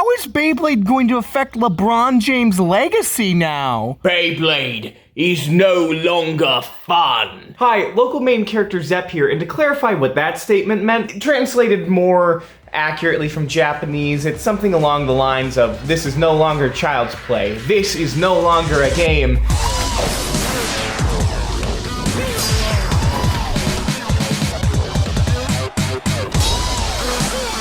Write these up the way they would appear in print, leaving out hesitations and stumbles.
How is Beyblade going to affect LeBron James' legacy now? Beyblade is no longer fun. Hi, local main character Zepp here, and to clarify what that statement meant, translated more accurately from Japanese, it's something along the lines of, this is no longer child's play, this is no longer a game.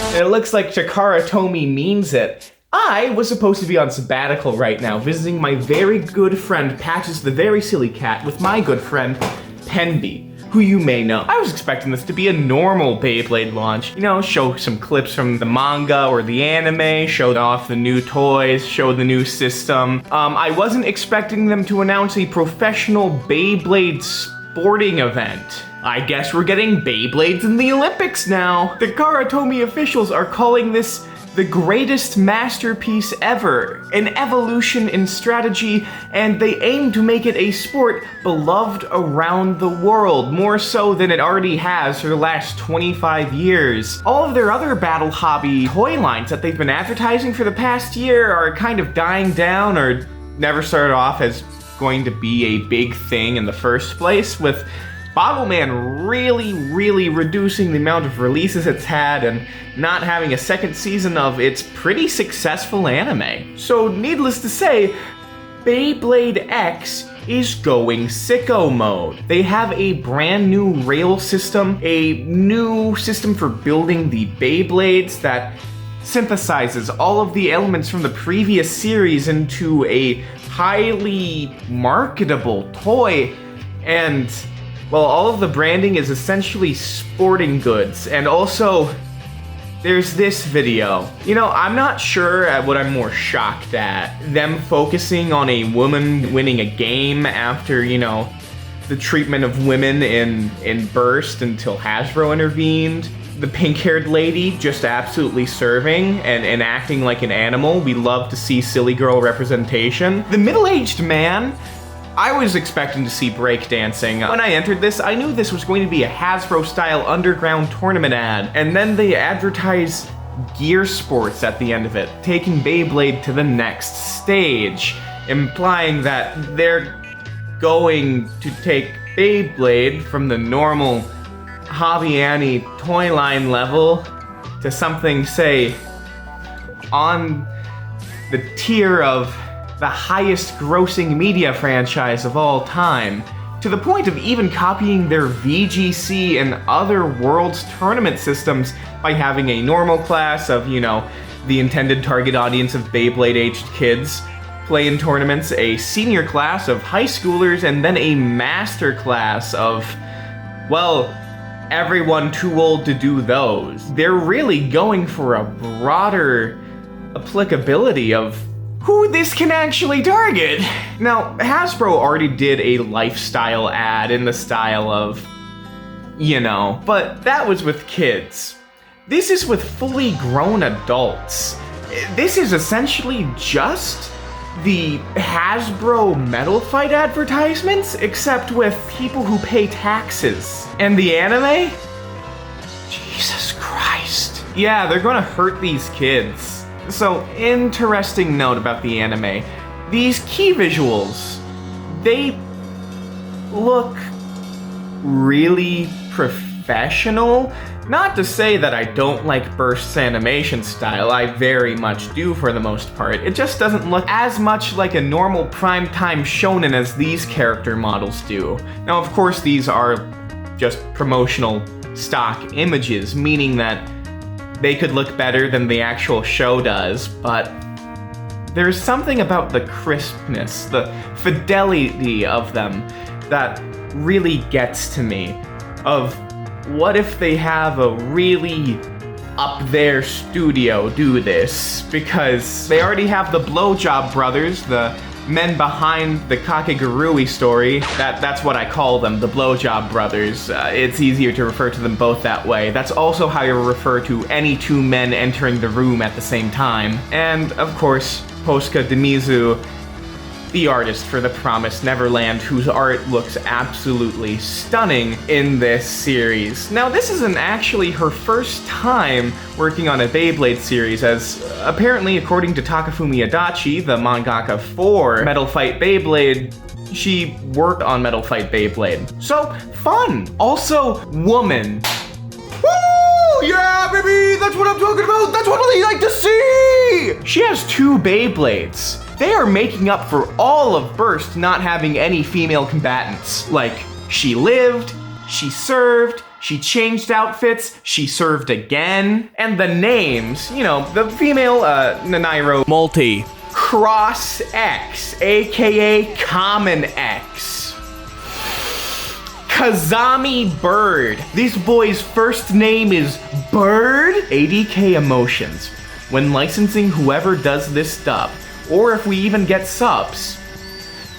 And it looks like Chikara Tomy means it. I was supposed to be on sabbatical right now, visiting my very good friend Patches the Very Silly Cat with my good friend Penby, who you may know. I was expecting this to be a normal Beyblade launch. You know, show some clips from the manga or the anime, showed off the new toys, show the new system. I wasn't expecting them to announce a professional Beyblade sporting event. I guess we're getting Beyblades in the Olympics now. The Karatomi officials are calling this the greatest masterpiece ever, an evolution in strategy, and they aim to make it a sport beloved around the world, more so than it already has for the last 25 years. All of their other battle hobby toy lines that they've been advertising for the past year are kind of dying down or never started off as going to be a big thing in the first place, with Bottleman really reducing the amount of releases it's had and not having a second season of its pretty successful anime. So needless to say, Beyblade X is going sicko mode. They have a brand new rail system, a new system for building the Beyblades that synthesizes all of the elements from the previous series into a highly marketable toy, and well, all of the branding is essentially sporting goods, and also there's this video. You know, I'm not sure at what I'm more shocked at. Them focusing on a woman winning a game after, you know, the treatment of women in Burst until Hasbro intervened. The pink-haired lady just absolutely serving and acting like an animal. We love to see silly girl representation. The middle-aged man, I was expecting to see breakdancing. When I entered this, I knew this was going to be a Hasbro-style underground tournament ad, and then they advertise Gear Sports at the end of it, taking Beyblade to the next stage, implying that they're going to take Beyblade from the normal Hobby Annie toy line level to something, say, on the tier of the highest grossing media franchise of all time, to the point of even copying their VGC and other world's tournament systems by having a normal class of, you know, the intended target audience of Beyblade-aged kids play in tournaments, a senior class of high schoolers, and then a master class of, well, everyone too old to do those. They're really going for a broader applicability of who this can actually target. Now, Hasbro already did a lifestyle ad in the style of, you know, but that was with kids. This is with fully grown adults. This is essentially just the Hasbro Metal Fight advertisements, except with people who pay taxes. And the anime? Jesus Christ. Yeah, they're gonna hurt these kids. So, interesting note about the anime. These key visuals, they look really professional. Not to say that I don't like Burst's animation style, I very much do for the most part. It just doesn't look as much like a normal primetime shonen as these character models do. Now, of course, these are just promotional stock images, meaning that they could look better than the actual show does, but there's something about the crispness, the fidelity of them that really gets to me. Of what if they have a really up there studio do this? Because they already have the Blowjob Brothers, the men behind the Kakegurui story. That's what I call them, the Blowjob Brothers. It's easier to refer to them both that way. That's also how you refer to any two men entering the room at the same time. And, of course, Posca Demizu the artist for The Promised Neverland, whose art looks absolutely stunning in this series. Now, this isn't actually her first time working on a Beyblade series, as apparently, according to Takafumi Adachi, the mangaka for Metal Fight Beyblade, she worked on Metal Fight Beyblade. So, fun! Also, woman. Woo! Yeah, baby! That's what I'm talking about! That's what I like to see! She has 2 Beyblades. They are making up for all of Burst not having any female combatants. Like, she lived, she served, she changed outfits, she served again. And the names, you know, the female, Nanairo Multi. Cross X, aka Common X. Kazami Bird. This boy's first name is Bird. ADK Emotions. When licensing whoever does this dub, or if we even get subs,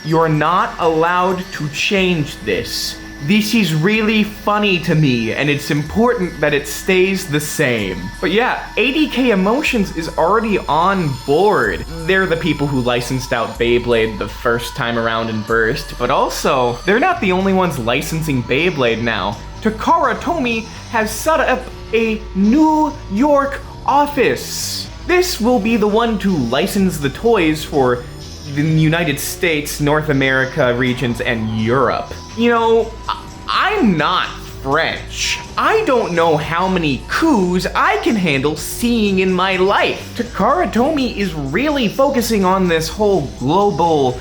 you're not allowed to change this. This is really funny to me, and it's important that it stays the same. But yeah, ADK Emotions is already on board. They're the people who licensed out Beyblade the first time around in Burst, but also, they're not the only ones licensing Beyblade now. Takara Tomy has set up a New York office. This will be the one to license the toys for the United States, North America regions, and Europe. You know, I'm not French. I don't know how many coups I can handle seeing in my life. Takara Tomy is really focusing on this whole global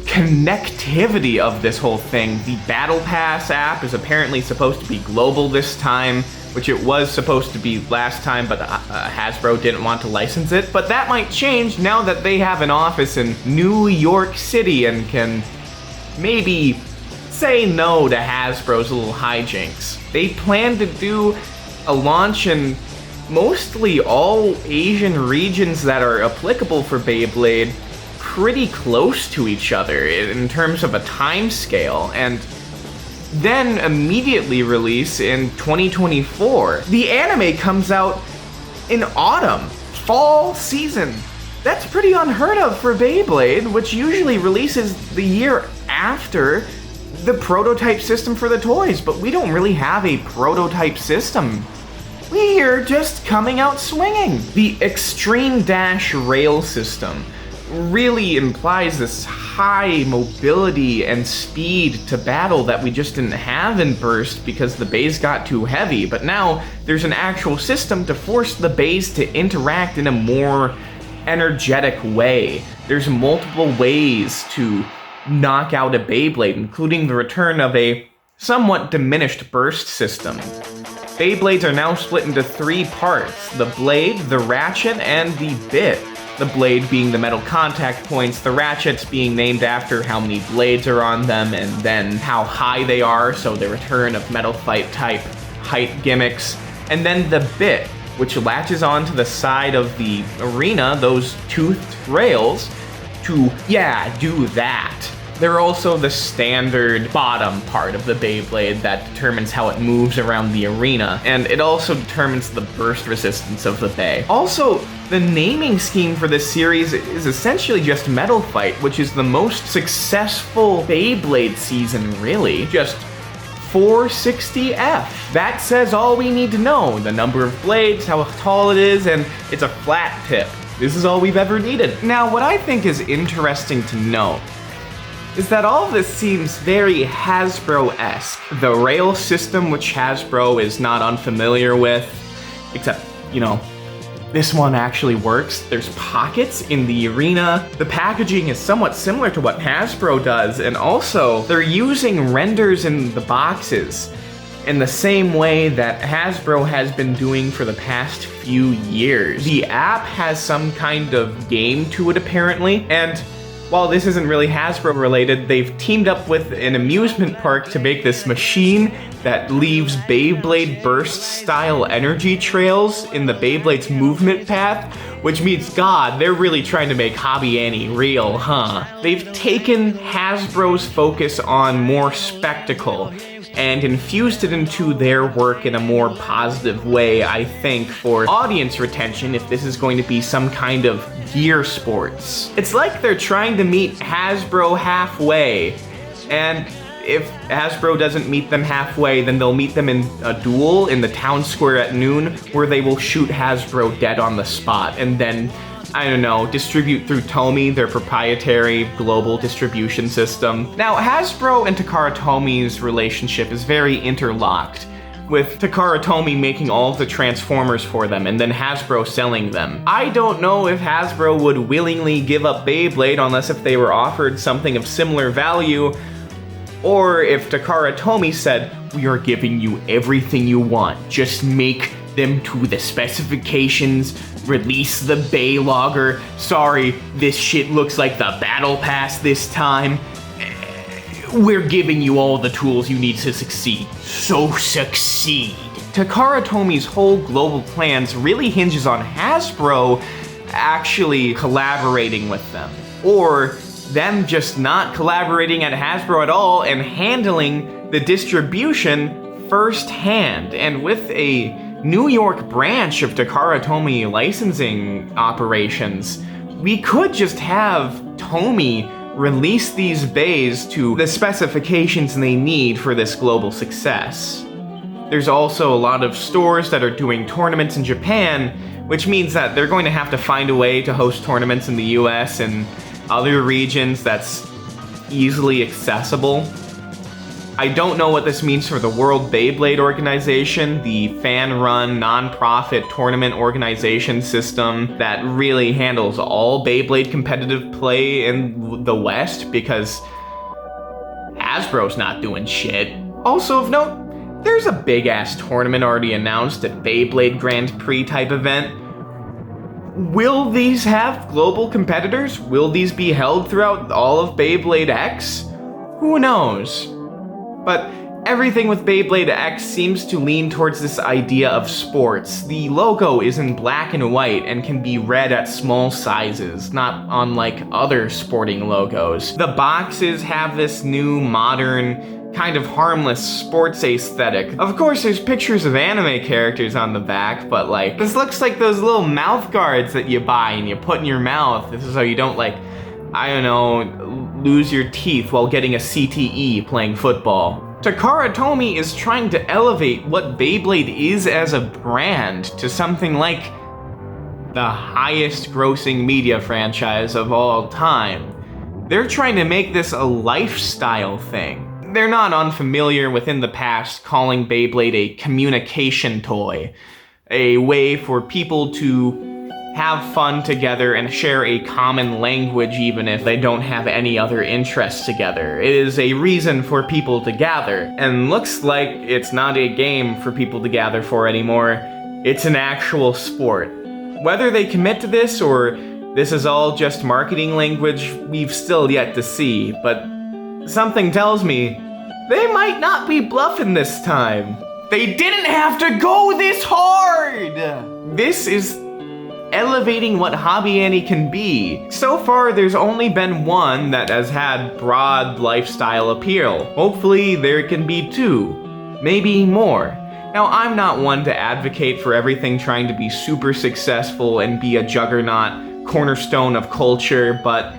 connectivity of this whole thing. The Battle Pass app is apparently supposed to be global this time, which it was supposed to be last time, but Hasbro didn't want to license it. But that might change now that they have an office in New York City and can maybe say no to Hasbro's little hijinks. They plan to do a launch in mostly all Asian regions that are applicable for Beyblade pretty close to each other in terms of a time scale, and then immediately release in 2024. The anime comes out in autumn, fall season. That's pretty unheard of for Beyblade, which usually releases the year after the prototype system for the toys, but we don't really have a prototype system. We're just coming out swinging. The Extreme Dash rail system really implies this high mobility and speed to battle that we just didn't have in Burst because the bays got too heavy, but now there's an actual system to force the bays to interact in a more energetic way. There's multiple ways to knock out a Beyblade, including the return of a somewhat diminished burst system. Beyblades are now split into 3 parts: the blade, the ratchet, and the bit. The blade being the metal contact points, the ratchets being named after how many blades are on them, and then how high they are, so the return of Metal Fight type height gimmicks. And then the bit, which latches onto the side of the arena, those toothed rails, to, do that. They're also the standard bottom part of the Beyblade that determines how it moves around the arena, and it also determines the burst resistance of the bay. Also, the naming scheme for this series is essentially just Metal Fight, which is the most successful Beyblade season, really. Just 460F. That says all we need to know. The number of blades, how tall it is, and it's a flat tip. This is all we've ever needed. Now, what I think is interesting to note is that all of this seems very Hasbro-esque. The rail system, which Hasbro is not unfamiliar with, except, you know, this one actually works. There's pockets in the arena. The packaging is somewhat similar to what Hasbro does, and also they're using renders in the boxes in the same way that Hasbro has been doing for the past few years. The app has some kind of game to it apparently, and while this isn't really Hasbro related, they've teamed up with an amusement park to make this machine that leaves Beyblade Burst style energy trails in the Beyblade's movement path, which means, God, they're really trying to make Hobby Annie real, huh? They've taken Hasbro's focus on more spectacle and infused it into their work in a more positive way, I think, for audience retention if this is going to be some kind of gear sports. It's like they're trying to meet Hasbro halfway, and if Hasbro doesn't meet them halfway, then they'll meet them in a duel in the town square at noon, where they will shoot Hasbro dead on the spot, and then, I don't know, distribute through Tomy, their proprietary global distribution system. Now, Hasbro and Takara Tomy's relationship is very interlocked, with Takara Tomy making all of the Transformers for them and then Hasbro selling them. I don't know if Hasbro would willingly give up Beyblade unless if they were offered something of similar value, or if Takara Tomy said, "We are giving you everything you want, just make them to the specifications, release the Baylogger. Sorry, this shit looks like the Battle Pass this time. We're giving you all the tools you need to succeed, so succeed." Takara Tomy's whole global plans really hinges on Hasbro actually collaborating with them, or them just not collaborating at Hasbro at all and handling the distribution firsthand. And with a New York branch of Takara Tomy licensing operations, we could just have Tomy release these bays to the specifications they need for this global success. There's also a lot of stores that are doing tournaments in Japan, which means that they're going to have to find a way to host tournaments in the US and other regions that's easily accessible. I don't know what this means for the World Beyblade Organization, the fan-run, non-profit tournament organization system that really handles all Beyblade competitive play in the West, because Hasbro's not doing shit. Also of note, there's a big-ass tournament already announced at Beyblade Grand Prix type event. Will these have global competitors? Will these be held throughout all of Beyblade X? Who knows? But everything with Beyblade X seems to lean towards this idea of sports. The logo is in black and white and can be read at small sizes, not unlike other sporting logos. The boxes have this new, modern, kind of harmless sports aesthetic. Of course, there's pictures of anime characters on the back, but like, this looks like those little mouth guards that you buy and you put in your mouth. This is so you don't, like, I don't know, lose your teeth while getting a CTE playing football. Takara Tomy is trying to elevate what Beyblade is as a brand to something like the highest grossing media franchise of all time. They're trying to make this a lifestyle thing. They're not unfamiliar within the past calling Beyblade a communication toy, a way for people to have fun together and share a common language even if they don't have any other interests together. It is a reason for people to gather, and looks like it's not a game for people to gather for anymore. It's an actual sport. Whether they commit to this or this is all just marketing language, we've still yet to see, but something tells me they might not be bluffing this time. They didn't have to go this hard! This is elevating what Hobby Annie can be. So far, there's only been one that has had broad lifestyle appeal. Hopefully, there can be two, maybe more. Now, I'm not one to advocate for everything trying to be super successful and be a juggernaut, cornerstone of culture, but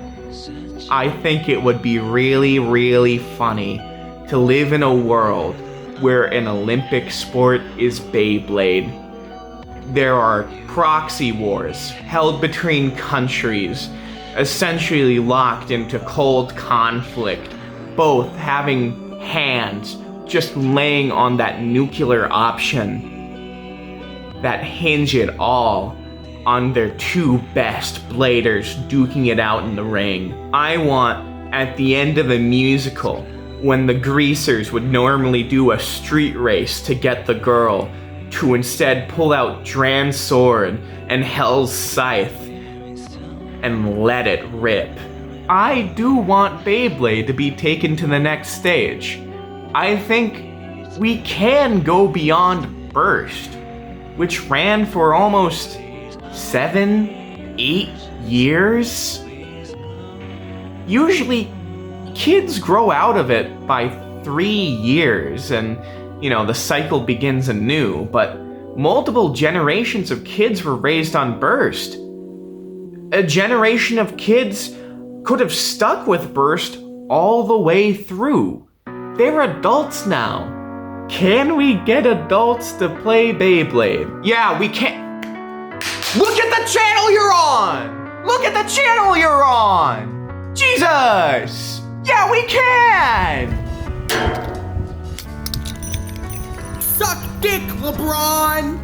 I think it would be really, really funny to live in a world where an Olympic sport is Beyblade. There are proxy wars held between countries, essentially locked into cold conflict, both having hands just laying on that nuclear option that hinge it all on their two best bladers duking it out in the ring. I want, at the end of a musical, when the greasers would normally do a street race to get the girl, to instead pull out Dran's sword and Hell's scythe and let it rip. I do want Beyblade to be taken to the next stage. I think we can go beyond Burst, which ran for almost 7-8 years. Usually, kids grow out of it by 3 years and, the cycle begins anew, but multiple generations of kids were raised on Burst. A generation of kids could have stuck with Burst all the way through. They're adults now. Can we get adults to play Beyblade? Yeah, we can. Look at the channel you're on! Look at the channel you're on! Jesus! Yeah, we can! Suck dick, LeBron!